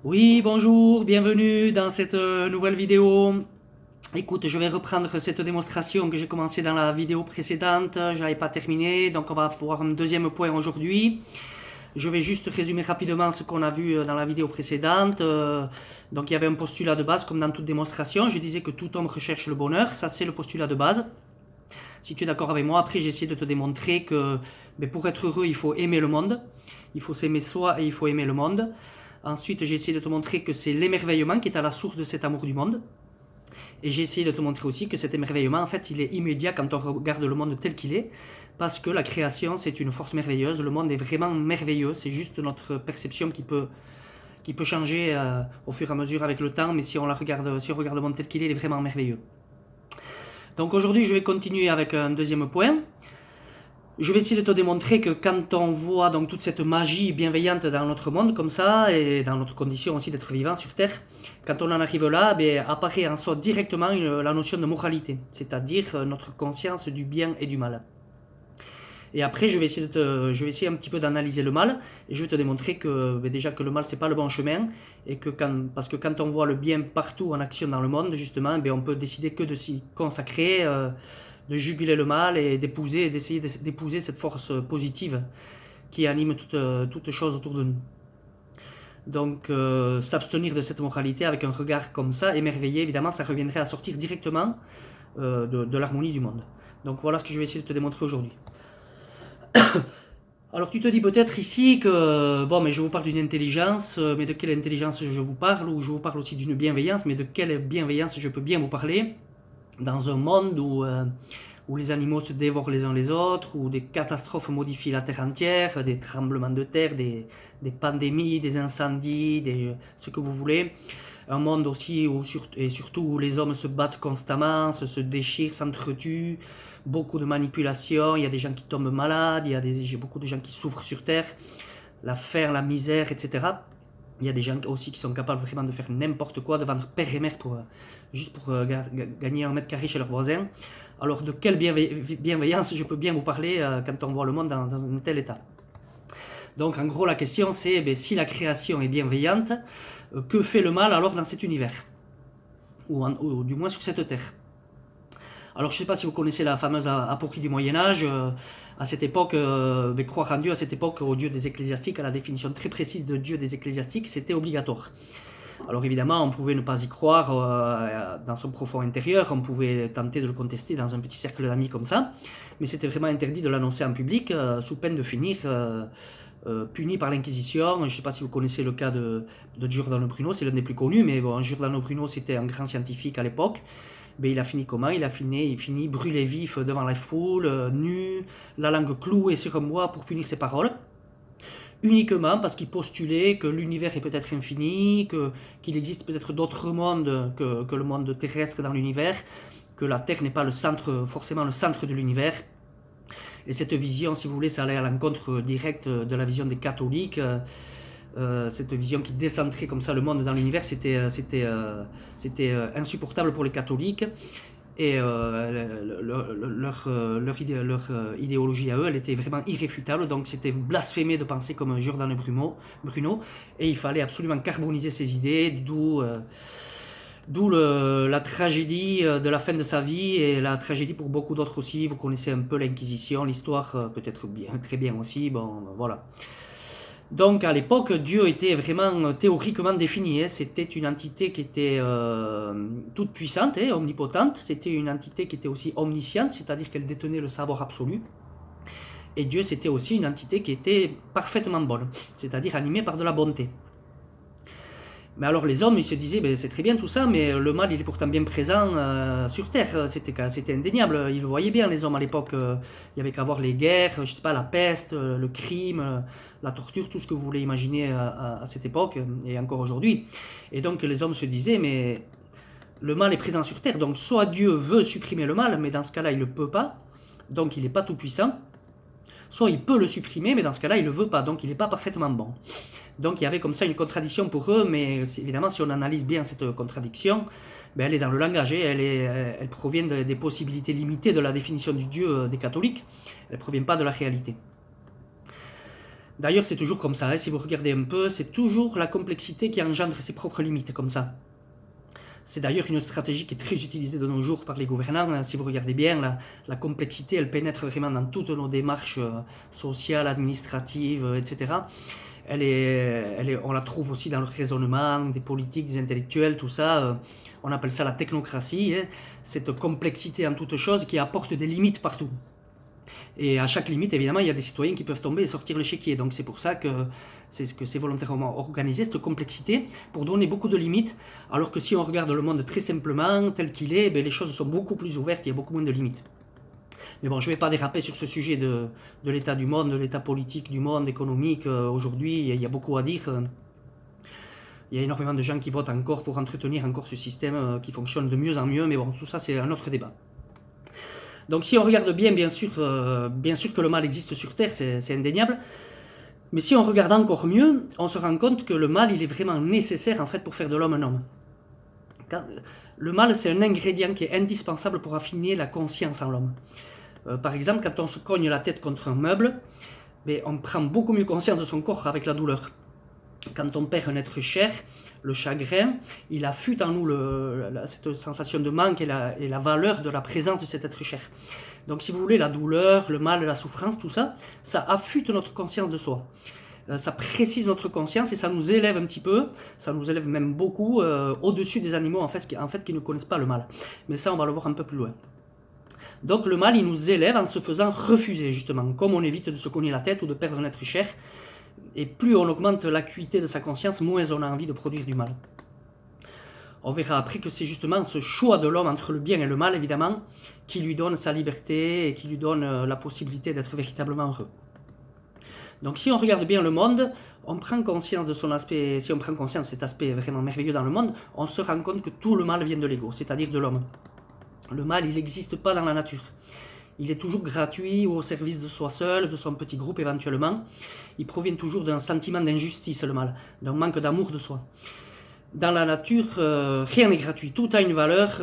Oui, bonjour, bienvenue dans cette nouvelle vidéo. Écoute, je vais reprendre cette démonstration que j'ai commencé dans la vidéo précédente. Je n'avais pas terminé, donc on va voir un deuxième point aujourd'hui. Je vais juste résumer rapidement ce qu'on a vu dans la vidéo précédente. Donc il y avait un postulat de base, comme dans toute démonstration. Je disais que tout homme recherche le bonheur. Ça, c'est le postulat de base. Si tu es d'accord avec moi, après j'ai essayé de te démontrer que pour être heureux, il faut aimer le monde. Il faut s'aimer soi et il faut aimer le monde. Ensuite, j'ai essayé de te montrer que c'est l'émerveillement qui est à la source de cet amour du monde. Et j'ai essayé de te montrer aussi que cet émerveillement, en fait, il est immédiat quand on regarde le monde tel qu'il est. Parce que la création, c'est une force merveilleuse. Le monde est vraiment merveilleux. C'est juste notre perception qui peut changer au fur et à mesure avec le temps. Mais si on regarde le monde tel qu'il est, il est vraiment merveilleux. Donc aujourd'hui, je vais continuer avec un deuxième point. Je vais essayer de te démontrer que quand on voit donc toute cette magie bienveillante dans notre monde comme ça, et dans notre condition aussi d'être vivant sur Terre, quand on en arrive là, apparaît en soi directement la notion de moralité, c'est-à-dire notre conscience du bien et du mal. Et après, je vais essayer un petit peu d'analyser le mal, et je vais te démontrer que déjà que le mal c'est pas le bon chemin, et que parce que quand on voit le bien partout en action dans le monde, justement, on peut décider que de s'y consacrer, de juguler le mal et d'essayer d'épouser cette force positive qui anime toute chose autour de nous. Donc, s'abstenir de cette moralité avec un regard comme ça, émerveillé, évidemment, ça reviendrait à sortir directement de l'harmonie du monde. Donc voilà ce que je vais essayer de te démontrer aujourd'hui. Alors tu te dis peut-être ici que, bon, mais je vous parle d'une intelligence, mais de quelle intelligence je vous parle, ou je vous parle aussi d'une bienveillance, mais de quelle bienveillance je peux bien vous parler dans un monde où les animaux se dévorent les uns les autres, où des catastrophes modifient la terre entière, des tremblements de terre, des pandémies, des incendies, ce que vous voulez. Un monde aussi et surtout où les hommes se battent constamment, se déchirent, s'entretuent, beaucoup de manipulations, il y a des gens qui tombent malades, il y a beaucoup de gens qui souffrent sur Terre, la faim, la misère, etc. Il y a des gens aussi qui sont capables vraiment de faire n'importe quoi, de vendre père et mère juste pour gagner un mètre carré chez leurs voisins. Alors de quelle bienveillance je peux bien vous parler quand on voit le monde dans un tel état. Donc en gros la question c'est si la création est bienveillante, que fait le mal alors dans cet univers ou du moins sur cette terre. Alors je ne sais pas si vous connaissez la fameuse aporie du Moyen-Âge. À cette époque, croire en Dieu à cette époque, au Dieu des ecclésiastiques, à la définition très précise de Dieu des ecclésiastiques, c'était obligatoire. Alors évidemment, on pouvait ne pas y croire dans son profond intérieur, on pouvait tenter de le contester dans un petit cercle d'amis comme ça, mais c'était vraiment interdit de l'annoncer en public, sous peine de finir puni par l'Inquisition. Je ne sais pas si vous connaissez le cas de Giordano Bruno, c'est l'un des plus connus, mais bon, Giordano Bruno c'était un grand scientifique à l'époque. Il a fini comment? Il finit brûlé vif devant la foule, nu, la langue clouée sur un bois pour punir ses paroles. Uniquement parce qu'il postulait que l'univers est peut-être infini, qu'il existe peut-être d'autres mondes que le monde terrestre dans l'univers, que la Terre n'est pas forcément le centre de l'univers. Et cette vision, si vous voulez, ça allait à l'encontre directe de la vision des catholiques. Cette vision qui décentrait comme ça le monde dans l'univers, c'était insupportable pour les catholiques. Et leur idéologie à eux, elle était vraiment irréfutable. Donc c'était blasphémé de penser comme Giordano Bruno. Et il fallait absolument carboniser ces idées, d'où la tragédie de la fin de sa vie et la tragédie pour beaucoup d'autres aussi. Vous connaissez un peu l'Inquisition, l'histoire peut-être bien, très bien aussi. Bon, voilà. Donc à l'époque, Dieu était vraiment théoriquement défini. C'était une entité qui était toute puissante, omnipotente. C'était une entité qui était aussi omnisciente, c'est-à-dire qu'elle détenait le savoir absolu. Et Dieu, c'était aussi une entité qui était parfaitement bonne, c'est-à-dire animée par de la bonté. Mais alors les hommes, ils se disaient, c'est très bien tout ça, mais le mal, il est pourtant bien présent sur Terre. C'était indéniable. Ils le voyaient bien, les hommes à l'époque. Il y avait qu'à voir les guerres, je sais pas, la peste, le crime, la torture, tout ce que vous voulez imaginer à cette époque et encore aujourd'hui. Et donc les hommes se disaient, mais le mal est présent sur Terre. Donc soit Dieu veut supprimer le mal, mais dans ce cas-là, il ne le peut pas. Donc il n'est pas tout puissant. Soit il peut le supprimer, mais dans ce cas-là, il ne le veut pas. Donc il n'est pas parfaitement bon. Donc il y avait comme ça une contradiction pour eux, mais évidemment si on analyse bien cette contradiction, elle est dans le langage, elle provient des possibilités limitées de la définition du Dieu des catholiques, elle ne provient pas de la réalité. D'ailleurs, c'est toujours comme ça, hein, si vous regardez un peu, c'est toujours la complexité qui engendre ses propres limites, comme ça. C'est d'ailleurs une stratégie qui est très utilisée de nos jours par les gouvernants, hein. Si vous regardez bien, la complexité, elle pénètre vraiment dans toutes nos démarches sociales, administratives, etc. On la trouve aussi dans le raisonnement des politiques, des intellectuels, tout ça. On appelle ça la technocratie, hein, cette complexité en toute chose qui apporte des limites partout. Et à chaque limite, évidemment, il y a des citoyens qui peuvent tomber et sortir le chéquier. Donc c'est pour ça que c'est volontairement organisé, cette complexité, pour donner beaucoup de limites. Alors que si on regarde le monde très simplement, tel qu'il est, les choses sont beaucoup plus ouvertes, il y a beaucoup moins de limites. Mais bon, je ne vais pas déraper sur ce sujet de l'état du monde, de l'état politique du monde, économique. Aujourd'hui, il y a beaucoup à dire. Il y a énormément de gens qui votent encore pour entretenir encore ce système qui fonctionne de mieux en mieux. Mais bon, tout ça, c'est un autre débat. Donc si on regarde bien, bien sûr que le mal existe sur Terre, c'est indéniable. Mais si on regarde encore mieux, on se rend compte que le mal, il est vraiment nécessaire en fait pour faire de l'homme un homme. Le mal, c'est un ingrédient qui est indispensable pour affiner la conscience en l'homme. Par exemple, quand on se cogne la tête contre un meuble, on prend beaucoup mieux conscience de son corps avec la douleur. Quand on perd un être cher, le chagrin, il affûte en nous cette sensation de manque et la valeur de la présence de cet être cher. Donc si vous voulez, la douleur, le mal, la souffrance, tout ça, ça affûte notre conscience de soi. Ça précise notre conscience et ça nous élève un petit peu, ça nous élève même beaucoup au-dessus des animaux en fait qui ne connaissent pas le mal. Mais ça, on va le voir un peu plus loin. Donc le mal, il nous élève en se faisant refuser justement, comme on évite de se cogner la tête ou de perdre un être cher. Et plus on augmente l'acuité de sa conscience, moins on a envie de produire du mal. On verra après que c'est justement ce choix de l'homme entre le bien et le mal, évidemment, qui lui donne sa liberté et qui lui donne la possibilité d'être véritablement heureux. Donc si on regarde bien le monde, on prend conscience de son aspect, si on prend conscience de cet aspect vraiment merveilleux dans le monde, on se rend compte que tout le mal vient de l'ego, c'est-à-dire de l'homme. Le mal, il n'existe pas dans la nature. Il est toujours gratuit ou au service de soi seul, de son petit groupe éventuellement. Il provient toujours d'un sentiment d'injustice, le mal, d'un manque d'amour de soi. Dans la nature, rien n'est gratuit, tout a une valeur,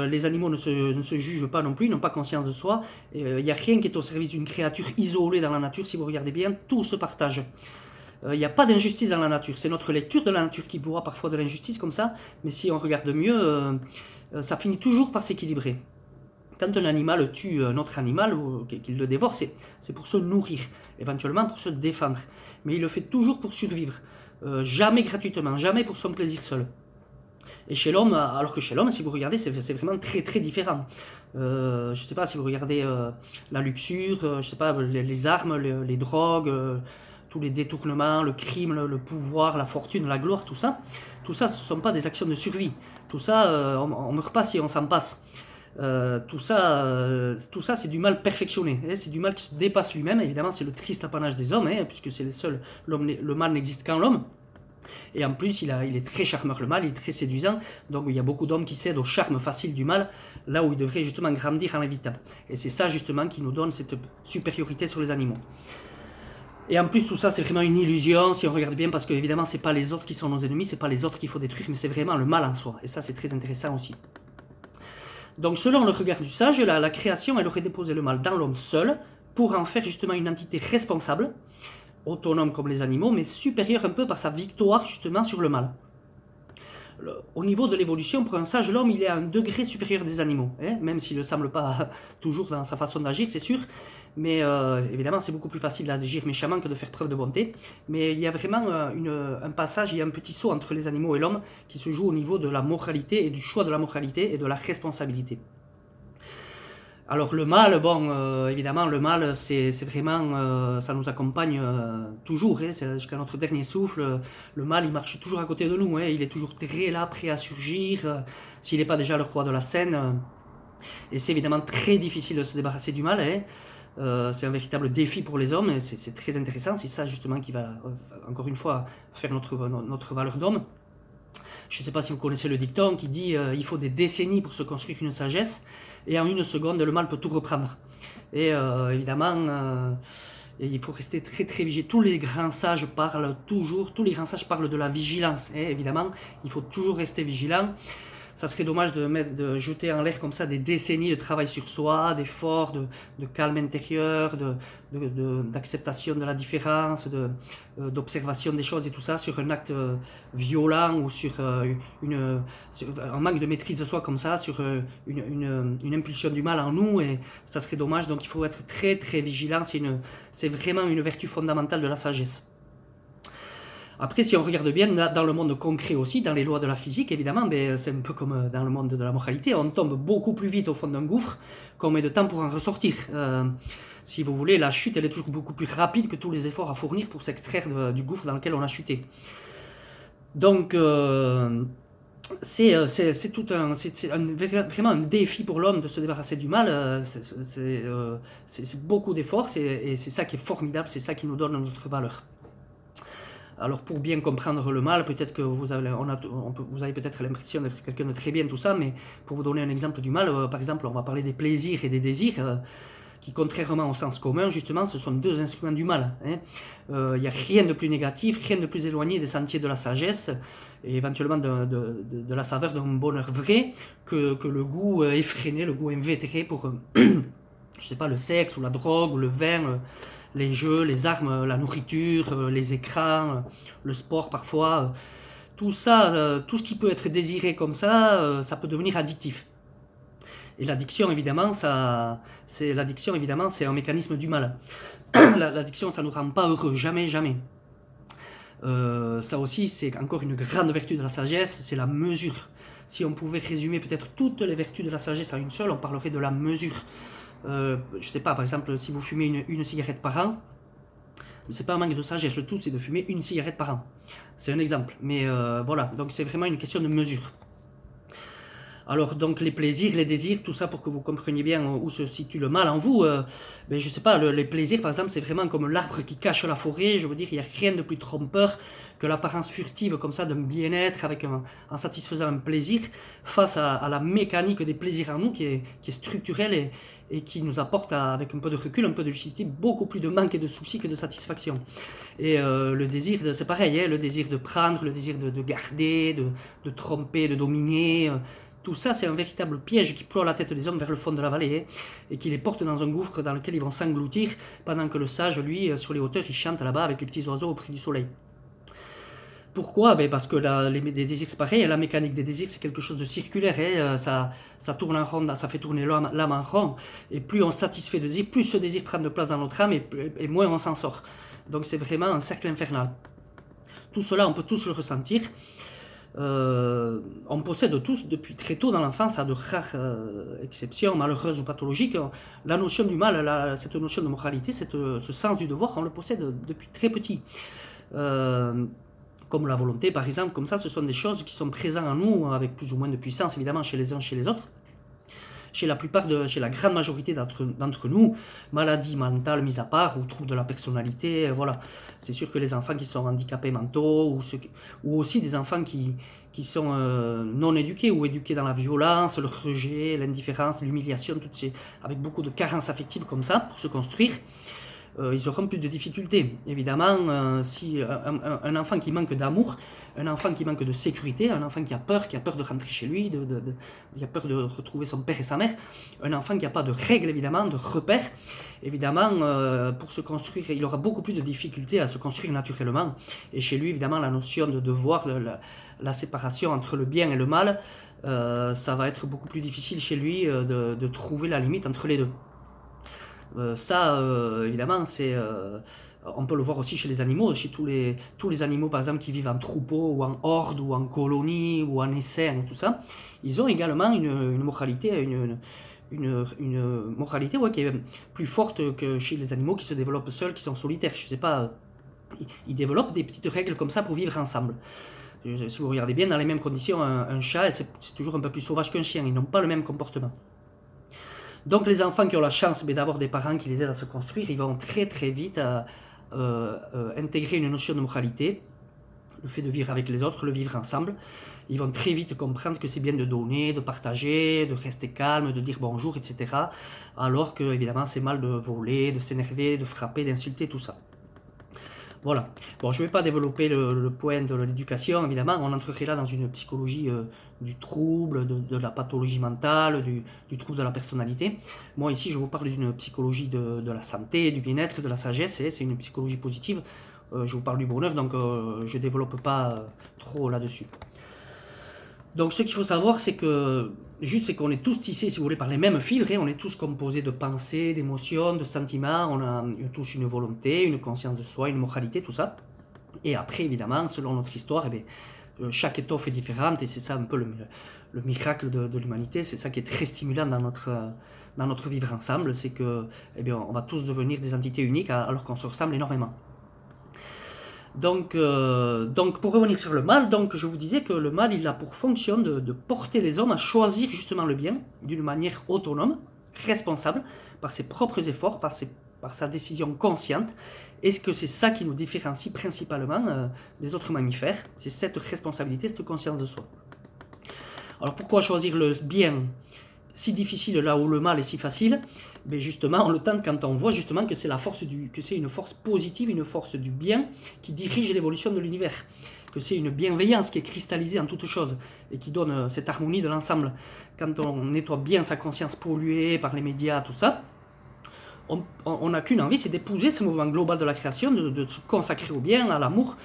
les animaux ne se jugent pas non plus, ils n'ont pas conscience de soi. Il n'y a rien qui est au service d'une créature isolée dans la nature, si vous regardez bien, tout se partage. Il n'y a pas d'injustice dans la nature, c'est notre lecture de la nature qui voit parfois de l'injustice comme ça, mais si on regarde mieux, ça finit toujours par s'équilibrer. Quand un animal tue un autre animal ou qu'il le dévore, c'est pour se nourrir, éventuellement pour se défendre. Mais il le fait toujours pour survivre, jamais gratuitement, jamais pour son plaisir seul. Et chez l'homme, alors que chez l'homme, si vous regardez, c'est vraiment très très différent. Je ne sais pas si vous regardez la luxure, je ne sais pas, les armes, les drogues, tous les détournements, le crime, le pouvoir, la fortune, la gloire, tout ça, ce ne sont pas des actions de survie. Tout ça, on ne meurt pas si on s'en passe. Tout ça c'est du mal perfectionné, hein, c'est du mal qui se dépasse lui-même. Évidemment, c'est le triste apanage des hommes, hein, puisque c'est les seuls. Le mal n'existe qu'en l'homme. Et en plus, il est très charmeur, le mal, il est très séduisant. Donc il y a beaucoup d'hommes qui cèdent au charme facile du mal, là où il devrait justement grandir en l'évitant. Et c'est ça justement qui nous donne cette supériorité sur les animaux. Et en plus, tout ça, c'est vraiment une illusion, si on regarde bien, parce que évidemment, c'est pas les autres qui sont nos ennemis, c'est pas les autres qu'il faut détruire, mais c'est vraiment le mal en soi. Et ça, c'est très intéressant aussi. Donc selon le regard du sage, la création, elle aurait déposé le mal dans l'homme seul, pour en faire justement une entité responsable, autonome comme les animaux, mais supérieure un peu par sa victoire justement sur le mal. Au niveau de l'évolution, pour un sage, l'homme, il est à un degré supérieur des animaux, hein, même s'il ne le semble pas toujours dans sa façon d'agir, c'est sûr. Mais évidemment, c'est beaucoup plus facile d'agir méchamment que de faire preuve de bonté. Mais il y a vraiment un passage, il y a un petit saut entre les animaux et l'homme qui se joue au niveau de la moralité et du choix de la moralité et de la responsabilité. Alors le mal, bon, évidemment, le mal, c'est vraiment, ça nous accompagne toujours, hein, jusqu'à notre dernier souffle. Le mal, il marche toujours à côté de nous, hein, il est toujours très là, prêt à surgir, s'il n'est pas déjà le roi de la scène. Et c'est évidemment très difficile de se débarrasser du mal, hein. C'est un véritable défi pour les hommes, et c'est très intéressant, c'est ça justement qui va, encore une fois, faire notre valeur d'homme. Je ne sais pas si vous connaissez le dicton qui dit il faut des décennies pour se construire une sagesse, et en une seconde, le mal peut tout reprendre. Et évidemment, il faut rester très très vigilant. Tous les grands sages parlent de la vigilance. Et évidemment, il faut toujours rester vigilant. ça serait dommage de jeter en l'air comme ça des décennies de travail sur soi, d'efforts, de calme intérieur, d'acceptation de la différence, d'observation des choses et tout ça sur un acte violent ou sur un manque de maîtrise de soi comme ça, sur une impulsion du mal en nous, et ça serait dommage. Donc il faut être très très vigilant, c'est vraiment une vertu fondamentale de la sagesse. Après, si on regarde bien dans le monde concret aussi, dans les lois de la physique, évidemment, c'est un peu comme dans le monde de la moralité, on tombe beaucoup plus vite au fond d'un gouffre qu'on met de temps pour en ressortir. Si vous voulez, la chute, elle est toujours beaucoup plus rapide que tous les efforts à fournir pour s'extraire du gouffre dans lequel on a chuté. Donc, c'est vraiment un défi pour l'homme de se débarrasser du mal. C'est beaucoup d'efforts, et c'est ça qui est formidable, c'est ça qui nous donne notre valeur. Alors pour bien comprendre le mal, peut-être que vous avez peut-être l'impression d'être quelqu'un de très bien, tout ça, mais pour vous donner un exemple du mal, par exemple, on va parler des plaisirs et des désirs, qui contrairement au sens commun, justement, ce sont deux instruments du mal. Il n'y a rien de plus négatif, rien de plus éloigné des sentiers de la sagesse, et éventuellement de la saveur d'un bonheur vrai, que le goût effréné, le goût invétéré pour, je sais pas, le sexe ou la drogue ou le vin, les jeux, les armes, la nourriture, les écrans, le sport parfois. Tout ça, tout ce qui peut être désiré comme ça peut devenir addictif. Et l'addiction, évidemment, c'est un mécanisme du mal. L'addiction, ça ne nous rend pas heureux, jamais, jamais. Ça aussi, c'est encore une grande vertu de la sagesse, c'est la mesure. Si on pouvait résumer peut-être toutes les vertus de la sagesse à une seule, on parlerait de la mesure. Je sais pas, par exemple, si vous fumez une cigarette par an, c'est pas un manque de sagesse, le tout c'est de fumer une cigarette par an. C'est un exemple, mais voilà, donc c'est vraiment une question de mesure. Alors donc les plaisirs, les désirs, tout ça pour que vous compreniez bien où se situe le mal en vous. Je sais pas, les plaisirs par exemple, c'est vraiment comme l'arbre qui cache la forêt. Je veux dire, il n'y a rien de plus trompeur que l'apparence furtive comme ça d'un bien-être en satisfaisant un plaisir face à la mécanique des plaisirs en nous qui est structurelle et qui nous apporte avec un peu de recul, un peu de lucidité, beaucoup plus de manque et de soucis que de satisfaction. Et le désir, c'est pareil, le désir de prendre, le désir de garder, de tromper, de dominer. Tout ça, c'est un véritable piège qui ploie la tête des hommes vers le fond de la vallée et qui les porte dans un gouffre dans lequel ils vont s'engloutir pendant que le sage, lui, sur les hauteurs, il chante là-bas avec les petits oiseaux au prix du soleil. Pourquoi? Parce que les désirs, c'est pareil, la mécanique des désirs, c'est quelque chose de circulaire, ça tourne en rond, ça fait tourner l'âme en rond, et plus on satisfait de désir, plus ce désir prend de place dans notre âme, et moins on s'en sort. Donc c'est vraiment un cercle infernal. Tout cela, on peut tous le ressentir. On possède tous depuis très tôt dans l'enfance, à de rares exceptions malheureuses ou pathologiques, la notion du mal, cette notion de moralité, ce sens du devoir, on le possède depuis très petit. Comme la volonté par exemple, comme ça, ce sont des choses qui sont présentes en nous avec plus ou moins de puissance évidemment chez les uns chez les autres. Chez la grande majorité d'entre nous, maladies mentales mises à part, ou troubles de la personnalité, voilà. C'est sûr que les enfants qui sont handicapés mentaux, ou aussi des enfants qui sont non éduqués, ou éduqués dans la violence, le rejet, l'indifférence, l'humiliation, avec beaucoup de carences affectives comme ça, pour se construire, ils auront plus de difficultés. Évidemment, si un enfant qui manque d'amour, un enfant qui manque de sécurité, un enfant qui a peur de rentrer chez lui, qui a peur de retrouver son père et sa mère, un enfant qui n'a pas de règles, évidemment, de repères, évidemment, pour se construire, il aura beaucoup plus de difficultés à se construire naturellement. Et chez lui, évidemment, la notion de devoir, la séparation entre le bien et le mal, ça va être beaucoup plus difficile chez lui de trouver la limite entre les deux. Évidemment, on peut le voir aussi chez les animaux, chez tous les animaux par exemple qui vivent en troupeau ou en horde ou en colonie ou en essaim, tout ça, ils ont également une moralité, une moralité qui est plus forte que chez les animaux qui se développent seuls, qui sont solitaires. Je sais pas, ils développent des petites règles comme ça pour vivre ensemble. Si vous regardez bien, dans les mêmes conditions, un chat, c'est toujours un peu plus sauvage qu'un chien, ils n'ont pas le même comportement. Donc les enfants qui ont la chance d'avoir des parents qui les aident à se construire, ils vont très très vite intégrer une notion de moralité, le fait de vivre avec les autres, le vivre ensemble. Ils vont très vite comprendre que c'est bien de donner, de partager, de rester calme, de dire bonjour, etc. Alors que évidemment c'est mal de voler, de s'énerver, de frapper, d'insulter, tout ça. Voilà. Bon, je ne vais pas développer le point de l'éducation, évidemment. On entrerait là dans une psychologie du trouble, de la pathologie mentale, du trouble de la personnalité. Moi, ici, je vous parle d'une psychologie de la santé, du bien-être, de la sagesse. C'est une psychologie positive. Je vous parle du bonheur, donc je ne développe pas trop là-dessus. Donc, ce qu'il faut savoir, c'est que c'est qu'on est tous tissés, si vous voulez, par les mêmes fibres. On est tous composés de pensées, d'émotions, de sentiments. On a tous une volonté, une conscience de soi, une moralité, tout ça. Et après, évidemment, selon notre histoire, eh bien, chaque étoffe est différente. Et c'est ça un peu le miracle de l'humanité. C'est ça qui est très stimulant dans notre vivre ensemble. C'est que, eh bien, on va tous devenir des entités uniques alors qu'on se ressemble énormément. Donc, pour revenir sur le mal, donc, je vous disais que le mal, il a pour fonction de porter les hommes à choisir justement le bien d'une manière autonome, responsable, par ses propres efforts, par sa décision consciente. Est-ce que c'est ça qui nous différencie principalement des autres mammifères? C'est cette responsabilité, cette conscience de soi. Alors pourquoi choisir le bien si difficile là où le mal est si facile? Mais justement, on le tente quand on voit justement que c'est une force positive, une force du bien qui dirige l'évolution de l'univers, que c'est une bienveillance qui est cristallisée en toute chose et qui donne cette harmonie de l'ensemble. Quand on nettoie bien sa conscience polluée par les médias, tout ça, on n'a qu'une envie, c'est d'épouser ce mouvement global de la création, de se consacrer au bien, à l'amour,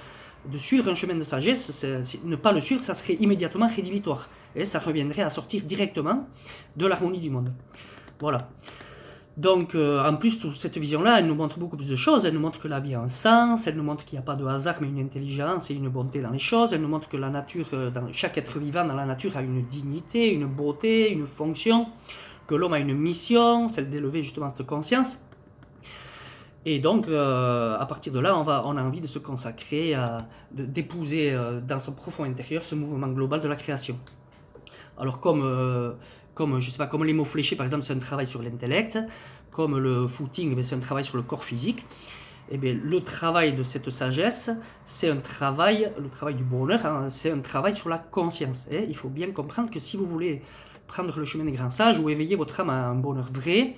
de suivre un chemin de sagesse. Ne pas le suivre, ça serait immédiatement rédhibitoire. Et ça reviendrait à sortir directement de l'harmonie du monde. Voilà. Donc, en plus, toute cette vision-là, elle nous montre beaucoup plus de choses. Elle nous montre que la vie a un sens, elle nous montre qu'il n'y a pas de hasard, mais une intelligence et une bonté dans les choses. Elle nous montre que la nature, chaque être vivant dans la nature a une dignité, une beauté, une fonction, que l'homme a une mission, celle d'élever justement cette conscience. Et donc, à partir de là, on a envie de se consacrer, d'épouser dans son profond intérieur ce mouvement global de la création. Alors je sais pas, comme les mots fléchés, par exemple, c'est un travail sur l'intellect, comme le footing, c'est un travail sur le corps physique. Et bien, le travail de cette sagesse, c'est le travail du bonheur, hein, c'est un travail sur la conscience. Et il faut bien comprendre que si vous voulez prendre le chemin des grands sages ou éveiller votre âme à un bonheur vrai,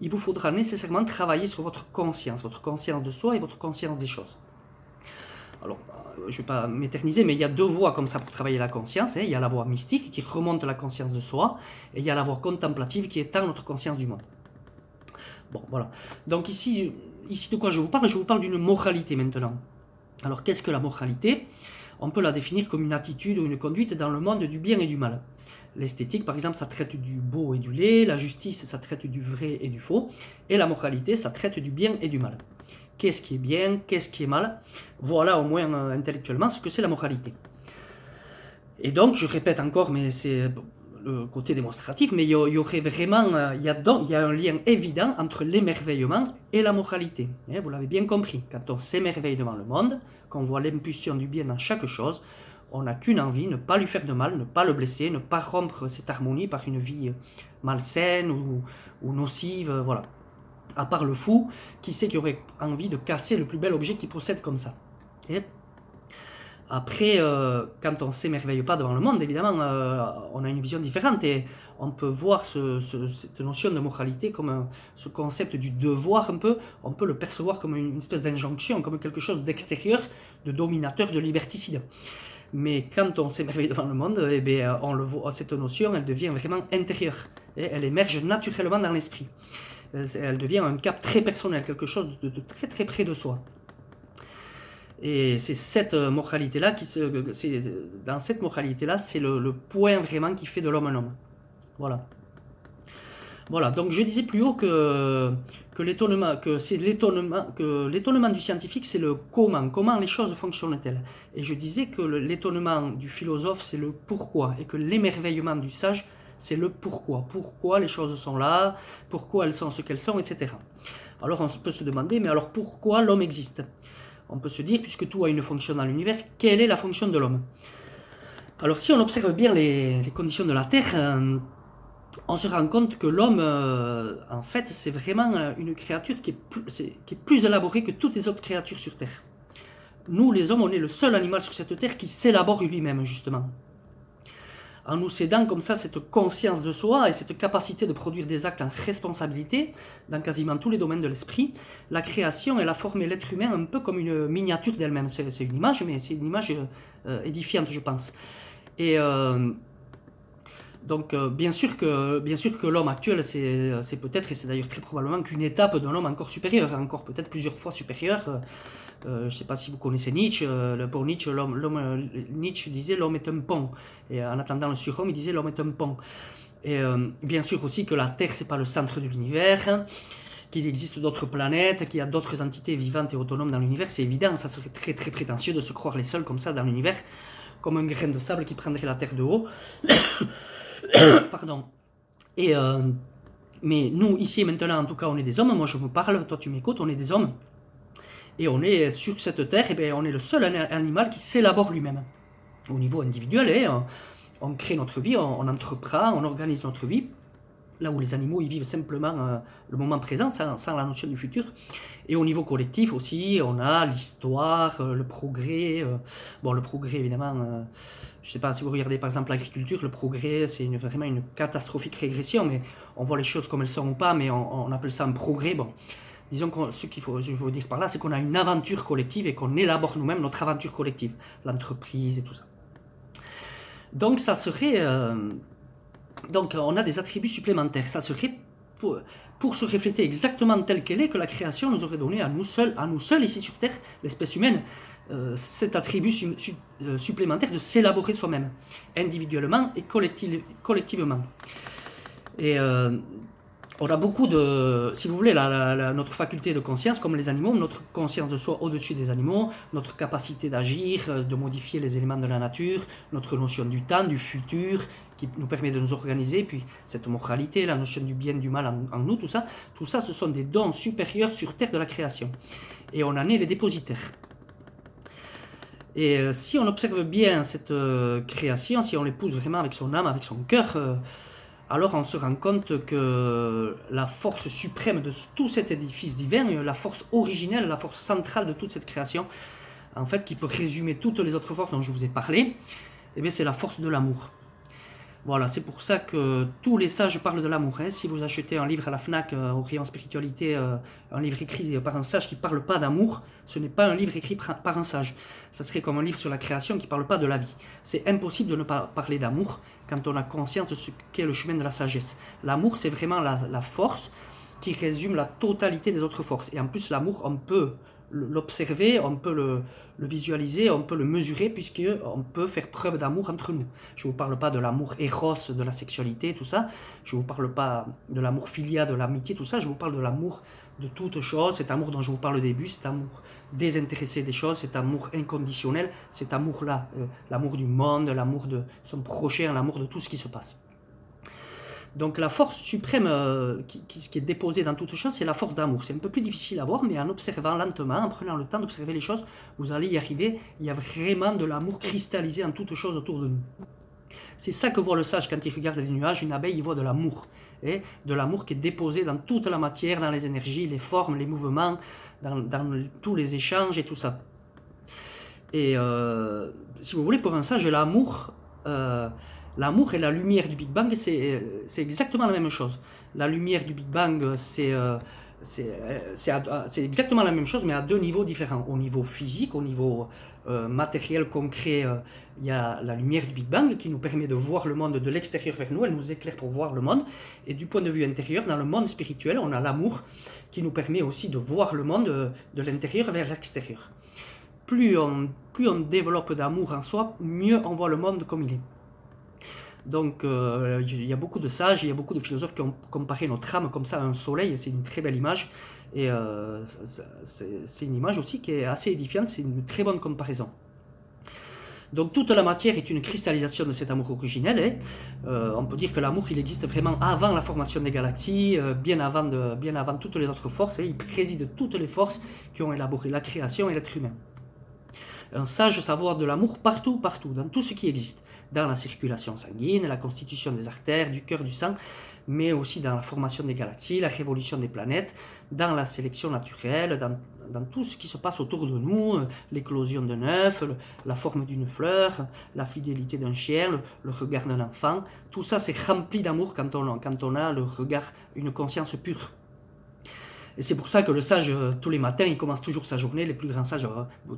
il vous faudra nécessairement travailler sur votre conscience de soi et votre conscience des choses. Alors, je ne vais pas m'éterniser, mais il y a deux voies comme ça pour travailler la conscience. Il y a la voie mystique qui remonte la conscience de soi, et il y a la voie contemplative qui étend notre conscience du monde. Bon, voilà. Donc ici de quoi je vous parle? Je vous parle d'une moralité maintenant. Alors, qu'est-ce que la moralité? On peut la définir comme une attitude ou une conduite dans le monde du bien et du mal. L'esthétique, par exemple, ça traite du beau et du laid. La justice, ça traite du vrai et du faux. Et la moralité, ça traite du bien et du mal. Qu'est-ce qui est bien, qu'est-ce qui est mal? Voilà au moins intellectuellement ce que c'est la moralité. Et donc, je répète encore, mais c'est le côté démonstratif, mais il y aurait vraiment, il y a un lien évident entre l'émerveillement et la moralité. Vous l'avez bien compris, quand on s'émerveille devant le monde, qu'on voit l'impulsion du bien dans chaque chose, on n'a qu'une envie, ne pas lui faire de mal, ne pas le blesser, ne pas rompre cette harmonie par une vie malsaine ou nocive, voilà. À part le fou, qui sait qu'il aurait envie de casser le plus bel objet qui procède comme ça. Et après, quand on ne s'émerveille pas devant le monde, évidemment, on a une vision différente et on peut voir cette notion de moralité comme ce concept du devoir un peu, on peut le percevoir comme une espèce d'injonction, comme quelque chose d'extérieur, de dominateur, de liberticide. Mais quand on s'émerveille devant le monde, eh bien, on le voit, cette notion, elle devient vraiment intérieure. Et elle émerge naturellement dans l'esprit. Elle devient un cap très personnel, quelque chose de très très près de soi. Et c'est cette moralité-là dans cette moralité-là, c'est le point vraiment qui fait de l'homme un homme. Voilà. Voilà, donc je disais plus haut que l'étonnement du scientifique, c'est le comment les choses fonctionnent-elles. Et je disais que l'étonnement du philosophe, c'est le pourquoi, et que l'émerveillement du sage, c'est le pourquoi. Pourquoi les choses sont là, pourquoi elles sont ce qu'elles sont, etc. Alors on peut se demander, mais alors pourquoi l'homme existe? On peut se dire, puisque tout a une fonction dans l'univers, quelle est la fonction de l'homme? Alors si on observe bien les conditions de la Terre, on se rend compte que l'homme, en fait, c'est vraiment une créature qui est plus élaborée que toutes les autres créatures sur Terre. Nous, les hommes, on est le seul animal sur cette Terre qui s'élabore lui-même, justement. en nous cédant comme ça cette conscience de soi et cette capacité de produire des actes en responsabilité dans quasiment tous les domaines de l'esprit, la création, elle a formé l'être humain un peu comme une miniature d'elle-même. C'est une image, mais c'est une image édifiante, je pense. Et donc, bien sûr que l'homme actuel, c'est peut-être, et c'est d'ailleurs très probablement qu'une étape d'un homme encore supérieur, encore peut-être plusieurs fois supérieur. Je ne sais pas si vous connaissez Nietzsche. Pour Nietzsche, Nietzsche disait l'homme est un pont. Et en attendant le surhomme, il disait l'homme est un pont. Et bien sûr aussi que la Terre, c'est pas le centre de l'univers, qu'il existe d'autres planètes, qu'il y a d'autres entités vivantes et autonomes dans l'univers. C'est évident, ça serait très très prétentieux de se croire les seuls comme ça dans l'univers, comme un grain de sable qui prendrait la Terre de haut. Pardon. Et mais nous, ici et maintenant, en tout cas, on est des hommes. Moi, je vous parle, toi, tu m'écoutes, on est des hommes. Et on est sur cette terre, et bien, on est le seul animal qui s'élabore lui-même. Au niveau individuel, on crée notre vie, on entreprend, on organise notre vie. Là où les animaux, ils vivent simplement le moment présent, sans la notion du futur. Et au niveau collectif aussi, on a l'histoire, le progrès. Bon, le progrès, évidemment, je ne sais pas si vous regardez par exemple l'agriculture, le progrès, c'est vraiment une catastrophique régression, mais on voit les choses comme elles sont ou pas, mais on appelle ça un progrès. Bon, disons que ce je veux dire par là, c'est qu'on a une aventure collective et qu'on élabore nous-mêmes notre aventure collective, l'entreprise et tout ça. Donc ça serait... donc on a des attributs supplémentaires. Ça serait pour se refléter exactement telle qu'elle est, que la création nous aurait donné à nous seuls ici sur Terre, l'espèce humaine, cet attribut supplémentaire de s'élaborer soi-même, individuellement et collectivement. Et on a beaucoup de, si vous voulez, notre faculté de conscience, comme les animaux, notre conscience de soi au-dessus des animaux, notre capacité d'agir, de modifier les éléments de la nature, notre notion du temps, du futur, qui nous permet de nous organiser, puis cette moralité, la notion du bien, du mal en nous, tout ça, ce sont des dons supérieurs sur Terre de la création. Et on en est les dépositaires. Et si on observe bien cette création, si on l'épouse vraiment avec son âme, avec son cœur, alors on se rend compte que la force suprême de tout cet édifice divin, la force originelle, la force centrale de toute cette création, en fait, qui peut résumer toutes les autres forces dont je vous ai parlé, eh bien, c'est la force de l'amour. Voilà, c'est pour ça que tous les sages parlent de l'amour. Hein. Si vous achetez un livre à la FNAC, au rayon spiritualité, un livre écrit par un sage qui ne parle pas d'amour, ce n'est pas un livre écrit par un sage. Ça serait comme un livre sur la création qui ne parle pas de la vie. C'est impossible de ne pas parler d'amour quand on a conscience de ce qu'est le chemin de la sagesse. L'amour, c'est vraiment la force qui résume la totalité des autres forces. Et en plus, l'amour, on peut l'observer, on peut le visualiser, on peut le mesurer, puisqu'on peut faire preuve d'amour entre nous. Je ne vous parle pas de l'amour éros, de la sexualité, tout ça. Je ne vous parle pas de l'amour filia, de l'amitié, tout ça. Je vous parle de l'amour de toute chose, cet amour dont je vous parle au début, cet amour désintéressé des choses, cet amour inconditionnel, cet amour-là, l'amour du monde, l'amour de son prochain, l'amour de tout ce qui se passe. Donc la force suprême qui est déposée dans toute chose, c'est la force d'amour. C'est un peu plus difficile à voir, mais en observant lentement, en prenant le temps d'observer les choses, vous allez y arriver. Il y a vraiment de l'amour cristallisé en toute chose autour de nous. C'est ça que voit le sage quand il regarde les nuages. Une abeille, il voit de l'amour. Et de l'amour qui est déposé dans toute la matière, dans les énergies, les formes, les mouvements, dans tous les échanges et tout ça. Et si vous voulez, pour un sage, l'amour... l'amour et la lumière du Big Bang, c'est exactement la même chose. La lumière du Big Bang, c'est exactement la même chose, mais à deux niveaux différents. Au niveau physique, au niveau matériel, concret, il y a la lumière du Big Bang qui nous permet de voir le monde de l'extérieur vers nous, elle nous éclaire pour voir le monde. Et du point de vue intérieur, dans le monde spirituel, on a l'amour qui nous permet aussi de voir le monde de l'intérieur vers l'extérieur. Plus on développe d'amour en soi, mieux on voit le monde comme il est. Donc il y a beaucoup de sages, il y a beaucoup de philosophes qui ont comparé notre âme comme ça à un soleil, c'est une très belle image, et c'est une image aussi qui est assez édifiante, c'est une très bonne comparaison. Donc toute la matière est une cristallisation de cet amour originel, et on peut dire que l'amour il existe vraiment avant la formation des galaxies, bien avant toutes les autres forces, et il préside toutes les forces qui ont élaboré la création et l'être humain. Un sage savoir de l'amour partout, dans tout ce qui existe, dans la circulation sanguine, la constitution des artères, du cœur, du sang, mais aussi dans la formation des galaxies, la révolution des planètes, dans la sélection naturelle, dans tout ce qui se passe autour de nous, l'éclosion d'un œuf, la forme d'une fleur, la fidélité d'un chien, le regard d'un enfant. Tout ça, c'est rempli d'amour quand on a le regard, une conscience pure. Et c'est pour ça que le sage, tous les matins, il commence toujours sa journée. Les plus grands sages,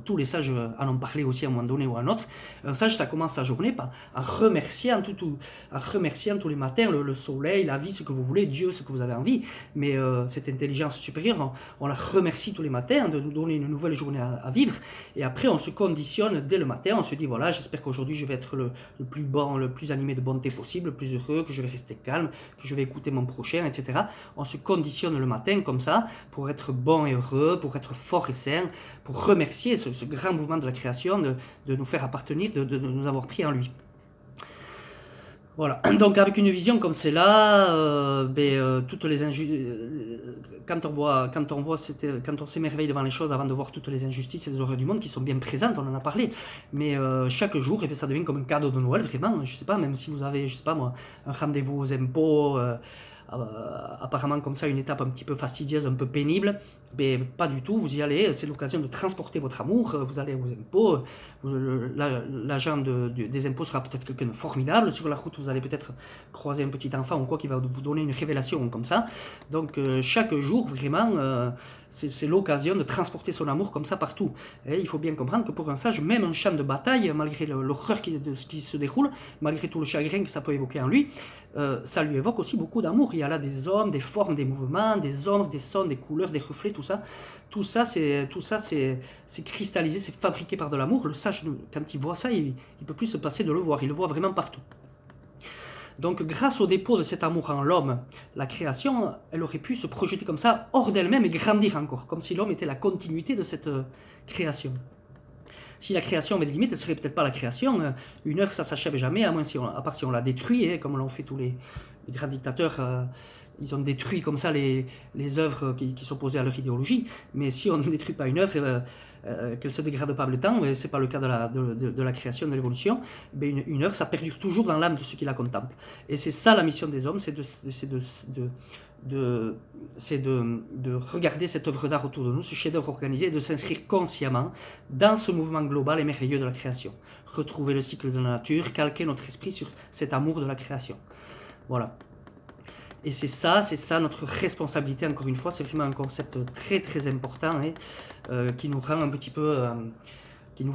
tous les sages en ont parlé aussi à un moment donné ou à un autre. Un sage, ça commence sa journée en remerciant, en remerciant tous les matins le soleil, la vie, ce que vous voulez, Dieu, ce que vous avez envie. Mais cette intelligence supérieure, on la remercie tous les matins de nous donner une nouvelle journée à vivre. Et après, on se conditionne dès le matin. On se dit, voilà, j'espère qu'aujourd'hui, je vais être le plus bon, le plus animé de bonté possible, le plus heureux, que je vais rester calme, que je vais écouter mon prochain, etc. On se conditionne le matin comme ça, pour être bon et heureux, pour être fort et sain, pour remercier ce grand mouvement de la création de nous faire appartenir, de nous avoir pris en lui. Voilà, donc avec une vision comme celle-là, toutes les quand on s'émerveille devant les choses avant de voir toutes les injustices et les horreurs du monde qui sont bien présentes, on en a parlé, mais chaque jour, ça devient comme un cadeau de Noël, vraiment, je sais pas, même si vous avez, je sais pas moi, un rendez-vous aux impôts, apparemment comme ça une étape un petit peu fastidieuse, un peu pénible, mais pas du tout, vous y allez, c'est l'occasion de transporter votre amour, vous allez aux impôts, l'agent des impôts sera peut-être quelqu'un de formidable, sur la route vous allez peut-être croiser un petit enfant ou quoi qui va vous donner une révélation comme ça, donc chaque jour vraiment c'est l'occasion de transporter son amour comme ça partout. Et il faut bien comprendre que pour un sage, même un champ de bataille, malgré l'horreur de ce qui se déroule, malgré tout le chagrin que ça peut évoquer en lui, ça lui évoque aussi beaucoup d'amour. Il y a là des hommes, des formes, des mouvements, des ombres, des sons, des couleurs, des reflets, tout ça. Tout ça, c'est cristallisé, c'est fabriqué par de l'amour. Le sage, quand il voit ça, il ne peut plus se passer de le voir. Il le voit vraiment partout. Donc grâce au dépôt de cet amour en l'homme, la création, elle aurait pu se projeter comme ça hors d'elle-même et grandir encore, comme si l'homme était la continuité de cette création. Si la création avait des limites, elle ne serait peut-être pas la création. Une œuvre, ça ne s'achève jamais, à part si on la détruit, comme l'ont fait tous les grands dictateurs. Ils ont détruit comme ça les œuvres qui s'opposaient à leur idéologie. Mais si on ne détruit pas une œuvre, qu'elle ne se dégrade pas avec le temps, et ce n'est pas le cas de la création, de l'évolution, une œuvre, ça perdure toujours dans l'âme de ceux qui la contemplent. Et c'est ça la mission des hommes, c'est de regarder cette œuvre d'art autour de nous, ce chef-d'œuvre organisé, et de s'inscrire consciemment dans ce mouvement global et merveilleux de la création. Retrouver le cycle de la nature, calquer notre esprit sur cet amour de la création. Voilà. Et c'est ça notre responsabilité, encore une fois, c'est vraiment un concept très très important qui nous rend un petit peu,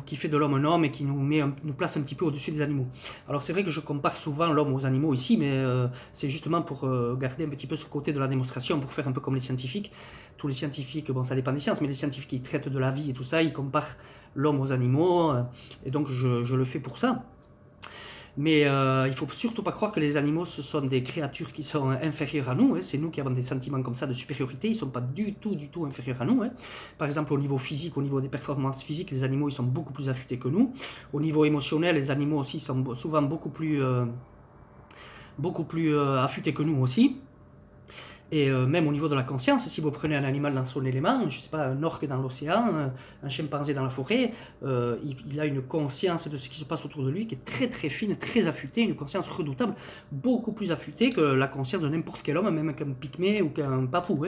qui fait de l'homme un homme et qui nous place un petit peu au-dessus des animaux. Alors c'est vrai que je compare souvent l'homme aux animaux ici, mais c'est justement pour garder un petit peu ce côté de la démonstration, pour faire un peu comme les scientifiques. Tous les scientifiques, bon ça dépend des sciences, mais les scientifiques qui traitent de la vie et tout ça, ils comparent l'homme aux animaux, et donc je le fais pour ça. Mais il ne faut surtout pas croire que les animaux, ce sont des créatures qui sont inférieures à nous. C'est nous qui avons des sentiments comme ça de supériorité. Ils ne sont pas du tout inférieurs à nous. Par exemple, au niveau physique, au niveau des performances physiques, les animaux ils sont beaucoup plus affûtés que nous. Au niveau émotionnel, les animaux aussi sont souvent beaucoup plus affûtés que nous aussi. Et même au niveau de la conscience, si vous prenez un animal dans son élément, je ne sais pas, un orque dans l'océan, un chimpanzé dans la forêt, il a une conscience de ce qui se passe autour de lui qui est très très fine, très affûtée, une conscience redoutable, beaucoup plus affûtée que la conscience de n'importe quel homme, même qu'un pygmée ou qu'un papou.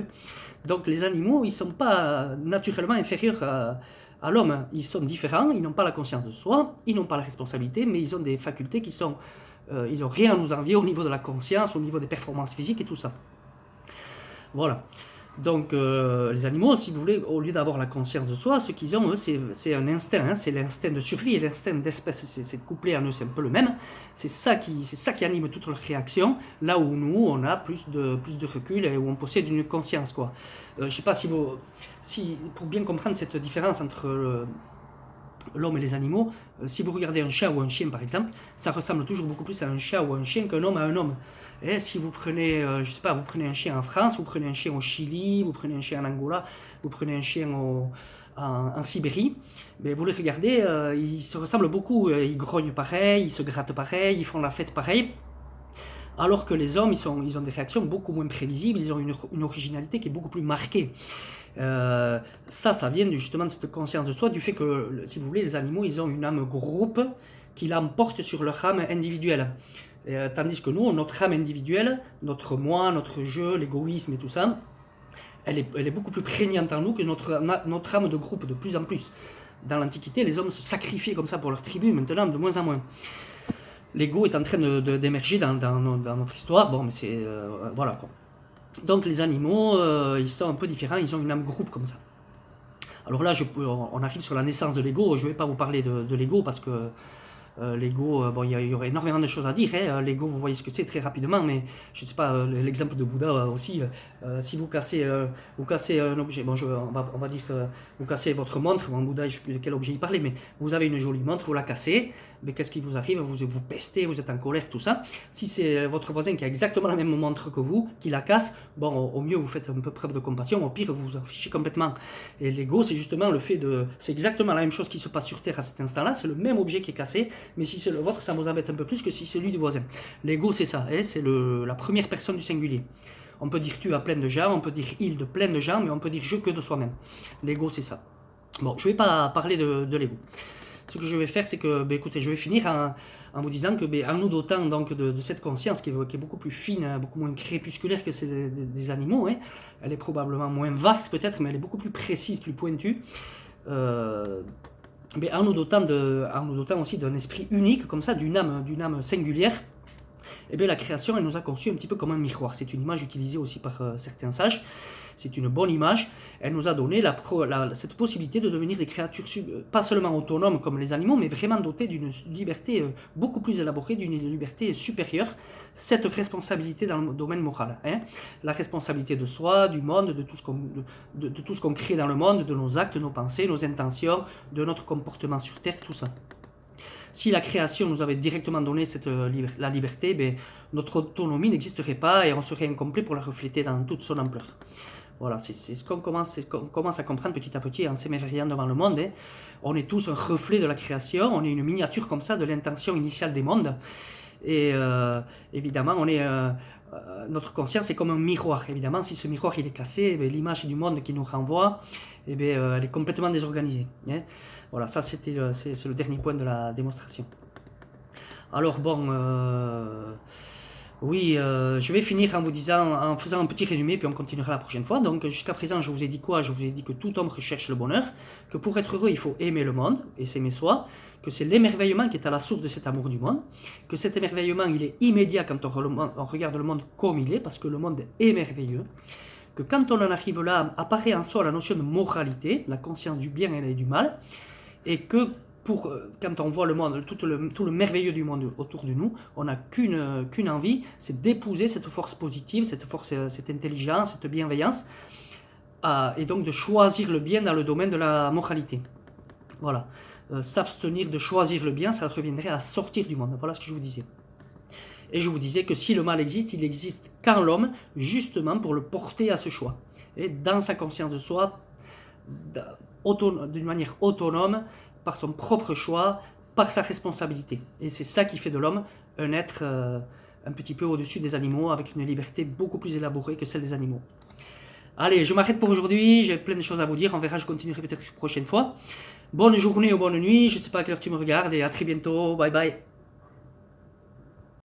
Donc les animaux, ils ne sont pas naturellement inférieurs à l'homme, ils sont différents, ils n'ont pas la conscience de soi, ils n'ont pas la responsabilité, mais ils ont des facultés qui sont... ils n'ont rien à nous envier au niveau de la conscience, au niveau des performances physiques et tout ça. Voilà. Donc les animaux, si vous voulez, au lieu d'avoir la conscience de soi, ce qu'ils ont, eux, c'est un instinct, c'est l'instinct de survie et l'instinct d'espèce, c'est couplé en eux, c'est un peu le même. C'est ça qui anime toute leur réaction, là où nous, on a plus de recul et où on possède une conscience, quoi. Je sais pas si pour bien comprendre cette différence entre l'homme et les animaux, si vous regardez un chat ou un chien par exemple, ça ressemble toujours beaucoup plus à un chat ou un chien qu'un homme à un homme. Et si vous prenez, je sais pas, vous prenez un chien en France, vous prenez un chien au Chili, vous prenez un chien en Angola, vous prenez un chien en Sibérie, vous les regardez, ils se ressemblent beaucoup, ils grognent pareil, ils se grattent pareil, ils font la fête pareil. Alors que les hommes, ils ont des réactions beaucoup moins prévisibles, ils ont une originalité qui est beaucoup plus marquée. Ça vient justement de cette conscience de soi, du fait que, si vous voulez, les animaux, ils ont une âme groupe qui l'emporte sur leur âme individuelle. Tandis que nous, notre âme individuelle, notre moi, notre je, l'égoïsme et tout ça, elle est beaucoup plus prégnante en nous que notre âme de groupe, de plus en plus. Dans l'Antiquité, les hommes se sacrifiaient comme ça pour leur tribu, maintenant de moins en moins. L'ego est en train d'émerger dans notre histoire, bon, mais c'est... voilà, quoi. Donc les animaux, ils sont un peu différents, ils ont une âme groupe comme ça. Alors là, on arrive sur la naissance de l'ego, je ne vais pas vous parler de l'ego parce que l'ego, bon, il y aurait énormément de choses à dire. Hein. L'ego, vous voyez ce que c'est très rapidement, mais je ne sais pas, l'exemple de Bouddha aussi, si vous cassez un objet, bon, on va dire, vous cassez votre montre, bon, Bouddha, je ne sais plus de quel objet il parlait, mais vous avez une jolie montre, vous la cassez, mais qu'est-ce qui vous arrive? Vous pestez, vous êtes en colère, tout ça. Si c'est votre voisin qui a exactement la même montre que vous, qui la casse, bon, au mieux, vous faites un peu preuve de compassion, au pire, vous vous en fichez complètement. Et l'ego, c'est justement le fait de... C'est exactement la même chose qui se passe sur Terre à cet instant-là, c'est le même objet qui est cassé, mais si c'est le vôtre, ça vous embête un peu plus que si c'est celui du voisin. L'ego, c'est ça, hein, c'est la première personne du singulier. On peut dire tu à plein de gens, on peut dire il de plein de gens, mais on peut dire je que de soi-même. L'ego, c'est ça. Bon, je ne vais pas parler de l'ego. Ce que je vais faire, c'est que, écoutez, je vais finir en vous disant que, en nous dotant donc de cette conscience qui est beaucoup plus fine, beaucoup moins crépusculaire que celle des animaux, hein, elle est probablement moins vaste peut-être, mais elle est beaucoup plus précise, plus pointue. En nous dotant aussi d'un esprit unique, comme ça, d'une âme singulière, la création, elle nous a conçus un petit peu comme un miroir. C'est une image utilisée aussi par certains sages. C'est une bonne image. Elle nous a donné cette possibilité de devenir des créatures pas seulement autonomes comme les animaux, mais vraiment dotées d'une liberté beaucoup plus élaborée, d'une liberté supérieure. Cette responsabilité dans le domaine moral. Hein. La responsabilité de soi, du monde, de tout ce qu'on crée dans le monde, de nos actes, nos pensées, nos intentions, de notre comportement sur Terre, tout ça. Si la création nous avait directement donné la liberté, notre autonomie n'existerait pas et on serait incomplet pour la refléter dans toute son ampleur. Voilà, c'est ce qu'on commence à comprendre petit à petit en s'émerveillant devant le monde. Hein. On est tous un reflet de la création, on est une miniature comme ça de l'intention initiale des mondes. Et évidemment, notre conscience est comme un miroir. Évidemment, si ce miroir il est cassé, l'image du monde qui nous renvoie, elle est complètement désorganisée. Hein. Voilà, ça c'est le dernier point de la démonstration. Alors bon, oui, je vais finir en faisant un petit résumé, puis on continuera la prochaine fois. Donc jusqu'à présent, je vous ai dit quoi? Je vous ai dit que tout homme recherche le bonheur, que pour être heureux, il faut aimer le monde et s'aimer soi, que c'est l'émerveillement qui est à la source de cet amour du monde, que cet émerveillement, il est immédiat quand on regarde le monde comme il est, parce que le monde est merveilleux, que quand on en arrive là, apparaît en soi la notion de moralité, la conscience du bien et du mal, et que quand on voit le monde, tout le merveilleux du monde autour de nous, on n'a qu'une envie, c'est d'épouser cette force positive, cette intelligence, cette bienveillance, et donc de choisir le bien dans le domaine de la moralité. Voilà. S'abstenir de choisir le bien, ça reviendrait à sortir du monde. Voilà ce que je vous disais. Et je vous disais que si le mal existe, il existe qu'en l'homme, justement pour le porter à ce choix. Et dans sa conscience de soi, d'une manière autonome, par son propre choix, par sa responsabilité. Et c'est ça qui fait de l'homme un être un petit peu au-dessus des animaux, avec une liberté beaucoup plus élaborée que celle des animaux. Allez, je m'arrête pour aujourd'hui, j'ai plein de choses à vous dire, on verra, je continuerai peut-être une prochaine fois. Bonne journée ou bonne nuit, je ne sais pas à quelle heure tu me regardes, et à très bientôt, bye bye.